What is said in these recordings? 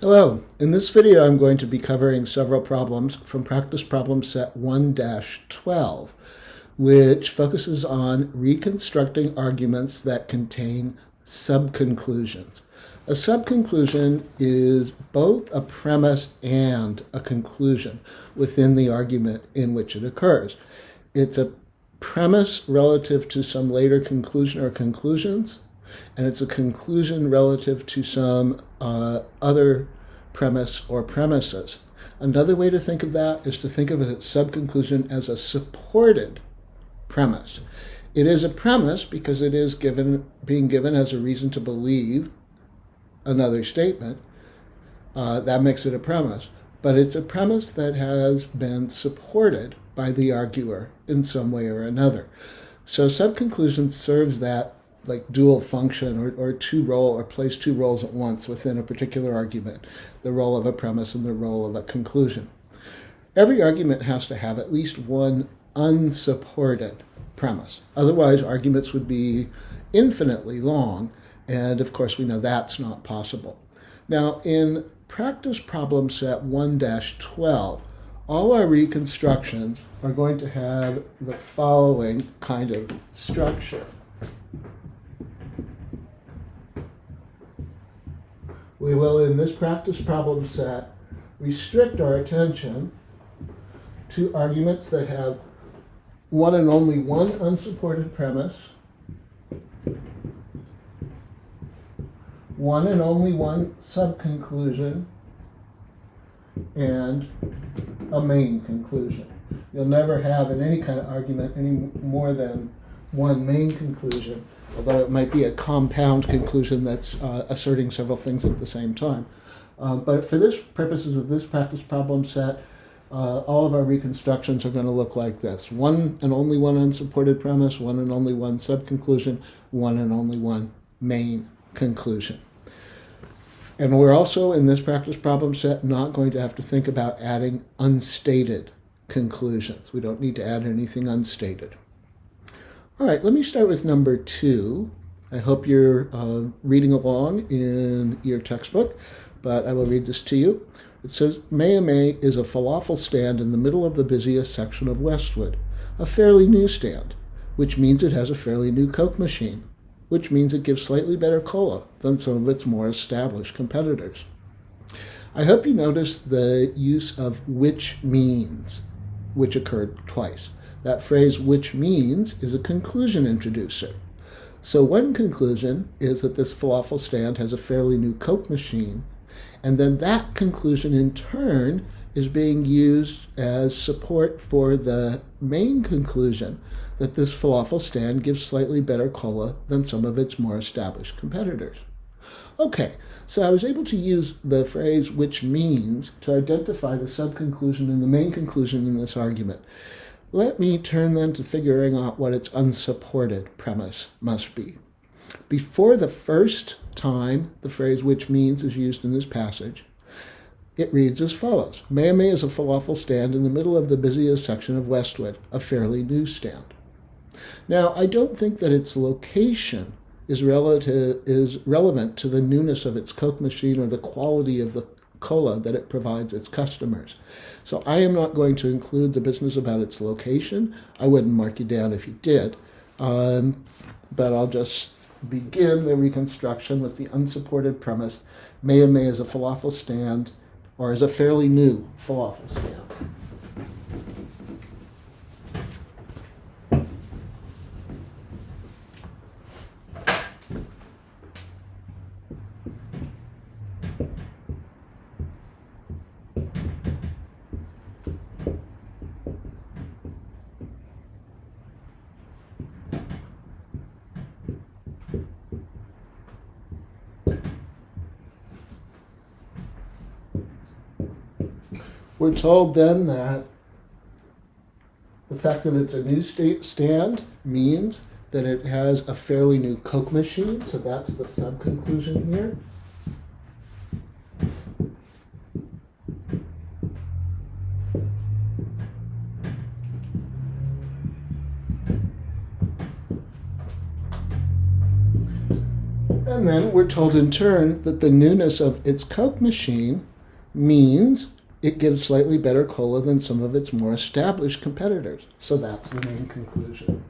Hello, in this video I'm going to be covering several problems from practice problem set 1-12, which focuses on reconstructing arguments that contain subconclusions. A subconclusion is both a premise and a conclusion within the argument in which it occurs. It's a premise relative to some later conclusion or conclusions, and it's a conclusion relative to some other premise or premises. Another way to think of that is to think of a subconclusion as a supported premise. It is a premise because it is being given as a reason to believe another statement. That makes it a premise. But it's a premise that has been supported by the arguer in some way or another. So subconclusion serves that like dual function or plays two roles at once within a particular argument, the role of a premise and the role of a conclusion. Every argument has to have at least one unsupported premise. Otherwise, arguments would be infinitely long, and of course we know that's not possible. Now, in practice problem set 1-12, all our reconstructions are going to have the following kind of structure. We will, in this practice problem set, restrict our attention to arguments that have one and only one unsupported premise, one and only one subconclusion, and a main conclusion. You'll never have in any kind of argument any more than one main conclusion, although it might be a compound conclusion that's asserting several things at the same time. But for this purposes of this practice problem set, all of our reconstructions are going to look like this. One and only one unsupported premise, one and only one subconclusion, one and only one main conclusion. And we're also, in this practice problem set, not going to have to think about adding unstated conclusions. We don't need to add anything unstated. All right, let me start with number 2. I hope you're reading along in your textbook, but I will read this to you. It says, May is a falafel stand in the middle of the busiest section of Westwood, a fairly new stand, which means it has a fairly new Coke machine, which means it gives slightly better cola than some of its more established competitors. I hope you noticed the use of which means, which occurred twice. That phrase, which means, is a conclusion introducer. So one conclusion is that this falafel stand has a fairly new Coke machine, and then that conclusion in turn is being used as support for the main conclusion that this falafel stand gives slightly better cola than some of its more established competitors. Okay, so I was able to use the phrase which means to identify the subconclusion and the main conclusion in this argument. Let me turn then to figuring out what its unsupported premise must be. Before the first time the phrase which means is used in this passage, it reads as follows. May is a falafel stand in the middle of the busiest section of Westwood, a fairly new stand. Now, I don't think that its location is relevant to the newness of its Coke machine or the quality of the cola that it provides its customers. So I am not going to include the business about its location. I wouldn't mark you down if you did. But I'll just begin the reconstruction with the unsupported premise. May is a falafel stand, or is a fairly new falafel stand. We're told then that the fact that it's a new stand means that it has a fairly new Coke machine, so that's the subconclusion here. And And then we're told in turn that the newness of its Coke machine means it gives slightly better cola than some of its more established competitors. So that's the main conclusion.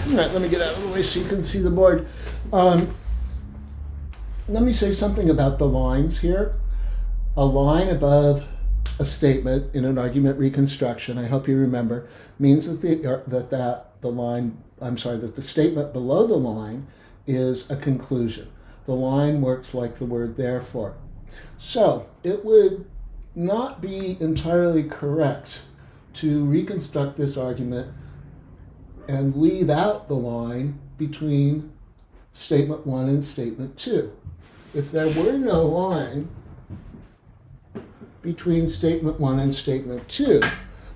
All right, let me get out of the way so you can see the board. Let me say something about the lines here. A line above a statement in an argument reconstruction, I hope you remember, means that the statement below the line is a conclusion. The line works like the word therefore. So it would not be entirely correct to reconstruct this argument and leave out the line between statement 1 and statement 2. If there were no line between statement 1 and statement 2,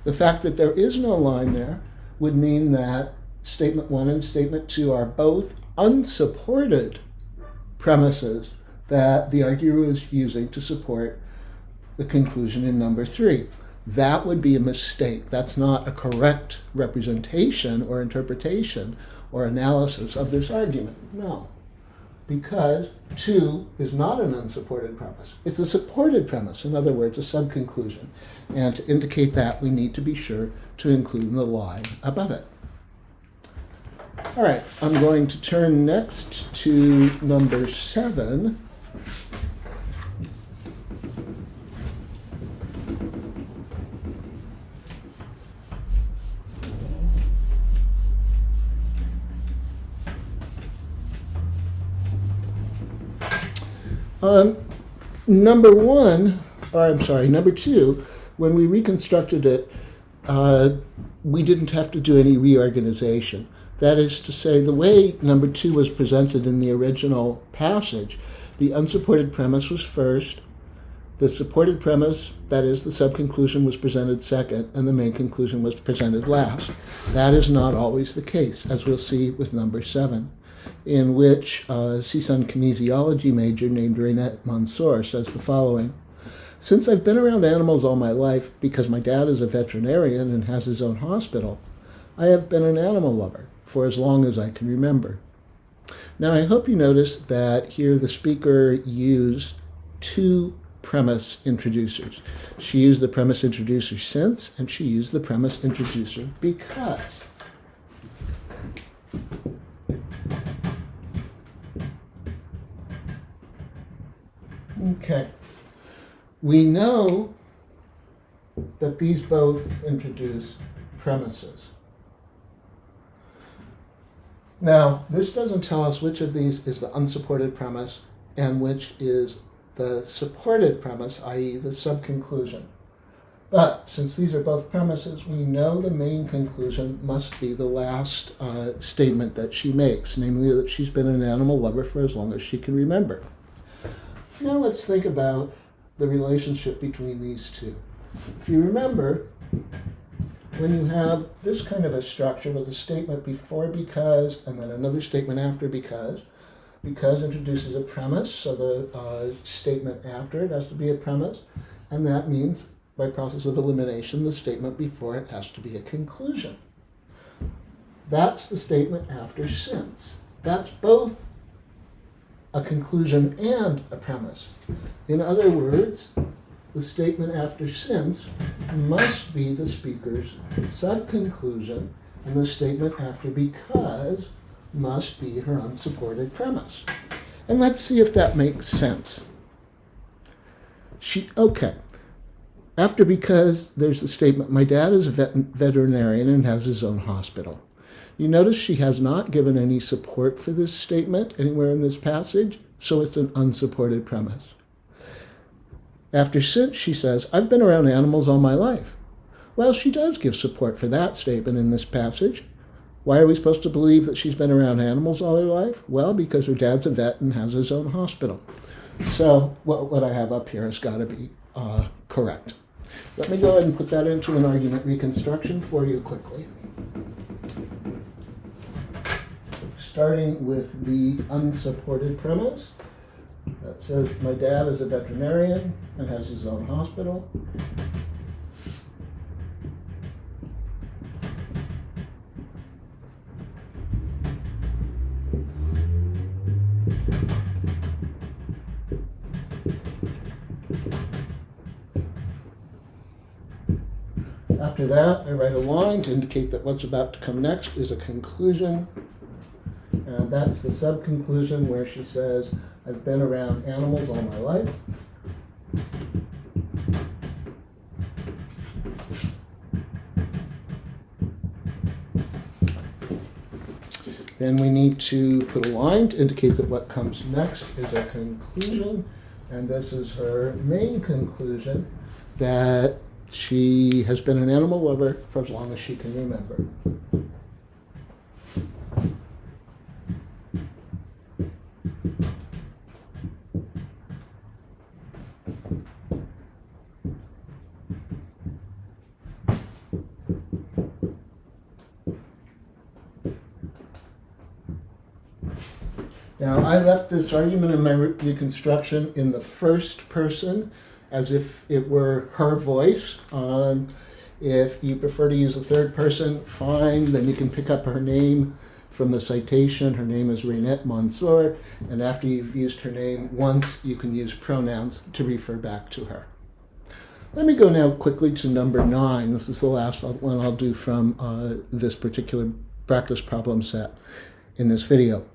the fact that there is no line there would mean that statement 1 and statement 2 are both unsupported premises that the arguer is using to support the conclusion in number 3. That would be a mistake. That's not a correct representation or interpretation or analysis of this argument. No, because 2 is not an unsupported premise. It's a supported premise, in other words, a subconclusion. And to indicate that, we need to be sure to include the line above it. All right, I'm going to turn next to number 7. Number 2, when we reconstructed it, we didn't have to do any reorganization. That is to say, the way number 2 was presented in the original passage, the unsupported premise was first, the supported premise, that is, the subconclusion, was presented second, and the main conclusion was presented last. That is not always the case, as we'll see with number 7. In which a CSUN kinesiology major named Renette Mansour says the following: "Since I've been around animals all my life because my dad is a veterinarian and has his own hospital, I have been an animal lover for as long as I can remember." Now, I hope you notice that here the speaker used 2 premise introducers. She used the premise introducer since, and she used the premise introducer because. Okay, we know that these both introduce premises. Now, this doesn't tell us which of these is the unsupported premise and which is the supported premise, i.e. the subconclusion. But since these are both premises, we know the main conclusion must be the last statement that she makes, namely that she's been an animal lover for as long as she can remember. Now let's think about the relationship between these two. If you remember, when you have this kind of a structure with a statement before because and then another statement after because introduces a premise, so the statement after it has to be a premise, and that means by process of elimination the statement before it has to be a conclusion. That's the statement after since. That's both a conclusion and a premise. In other words, the statement after since must be the speaker's subconclusion, and the statement after because must be her unsupported premise. And let's see if that makes sense. After because, there's the statement, my dad is a veterinarian and has his own hospital. You notice she has not given any support for this statement anywhere in this passage, so it's an unsupported premise. After since, she says, I've been around animals all my life. Well, she does give support for that statement in this passage. Why are we supposed to believe that she's been around animals all her life? Well, because her dad's a vet and has his own hospital. So what I have up here has got to be correct. Let me go ahead and put that into an argument reconstruction for you quickly. Starting with the unsupported premise that says my dad is a veterinarian and has his own hospital. After that, I write a line to indicate that what's about to come next is a conclusion. And that's the subconclusion where she says, I've been around animals all my life. Then we need to put a line to indicate that what comes next is a conclusion. And this is her main conclusion, that she has been an animal lover for as long as she can remember. Now, I left this argument in my reconstruction in the first person, as if it were her voice. If you prefer to use the third person, fine. Then you can pick up her name from the citation. Her name is Rainette Mansour. And after you've used her name once, you can use pronouns to refer back to her. Let me go now quickly to number 9. This is the last one I'll do from this particular practice problem set in this video.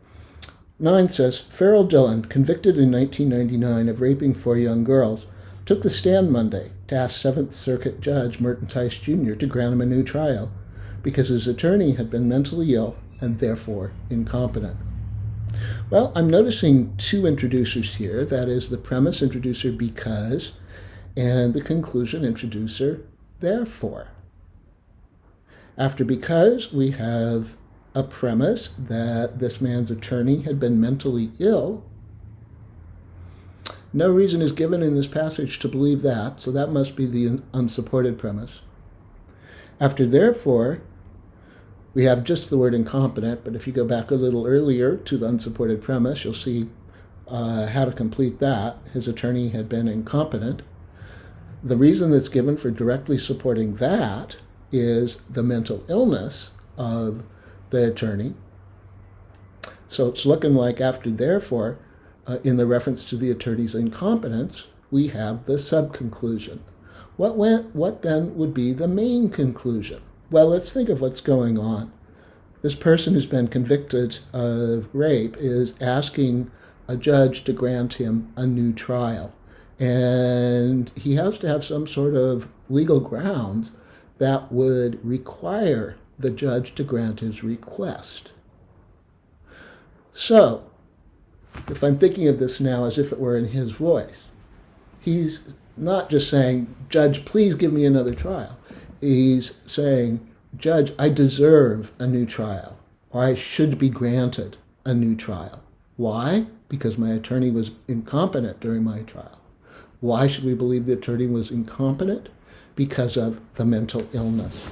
9 says, Farrell Dillon, convicted in 1999 of raping 4 young girls, took the stand Monday to ask 7th Circuit Judge Merton Tice Jr. to grant him a new trial because his attorney had been mentally ill and therefore incompetent. Well, I'm noticing 2 introducers here. That is the premise introducer because and the conclusion introducer therefore. After because, we have a premise that this man's attorney had been mentally ill. No reason is given in this passage to believe that, so that must be the unsupported premise. After therefore, we have just the word incompetent, but if you go back a little earlier to the unsupported premise, you'll see how to complete that. His attorney had been incompetent. The reason that's given for directly supporting that is the mental illness of the attorney. So it's looking like after therefore, in the reference to the attorney's incompetence, we have the subconclusion. What then would be the main conclusion? Well, let's think of what's going on. This person who's been convicted of rape is asking a judge to grant him a new trial. And he has to have some sort of legal grounds that would require the judge to grant his request. So, if I'm thinking of this now as if it were in his voice, he's not just saying, Judge, please give me another trial. He's saying, Judge, I deserve a new trial, or I should be granted a new trial. Why? Because my attorney was incompetent during my trial. Why should we believe the attorney was incompetent? Because of the mental illness.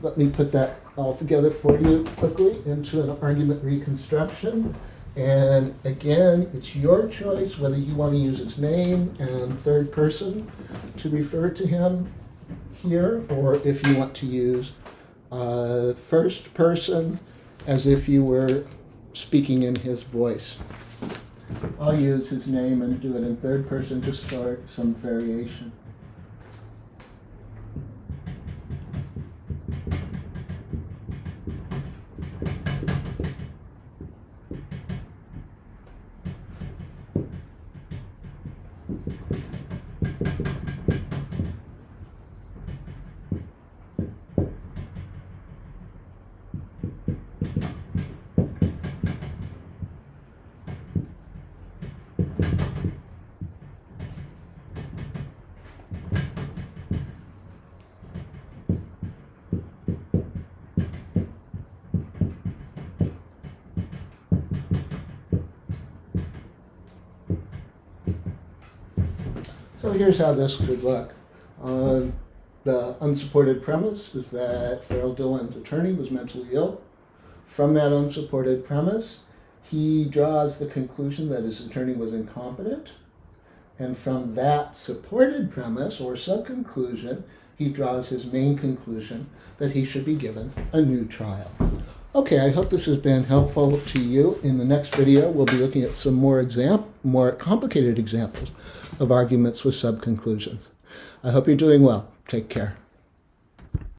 Let me put that all together for you quickly into an argument reconstruction. And again, it's your choice whether you want to use his name and third person to refer to him here, or if you want to use first person as if you were speaking in his voice. I'll use his name and do it in third person just for some variation. So here's how this could look. The unsupported premise is that Farrell Dillon's attorney was mentally ill. From that unsupported premise, he draws the conclusion that his attorney was incompetent. And from that supported premise or subconclusion, he draws his main conclusion that he should be given a new trial. Okay, I hope this has been helpful to you. In the next video, we'll be looking at some more complicated examples of arguments with subconclusions. I hope you're doing well. Take care.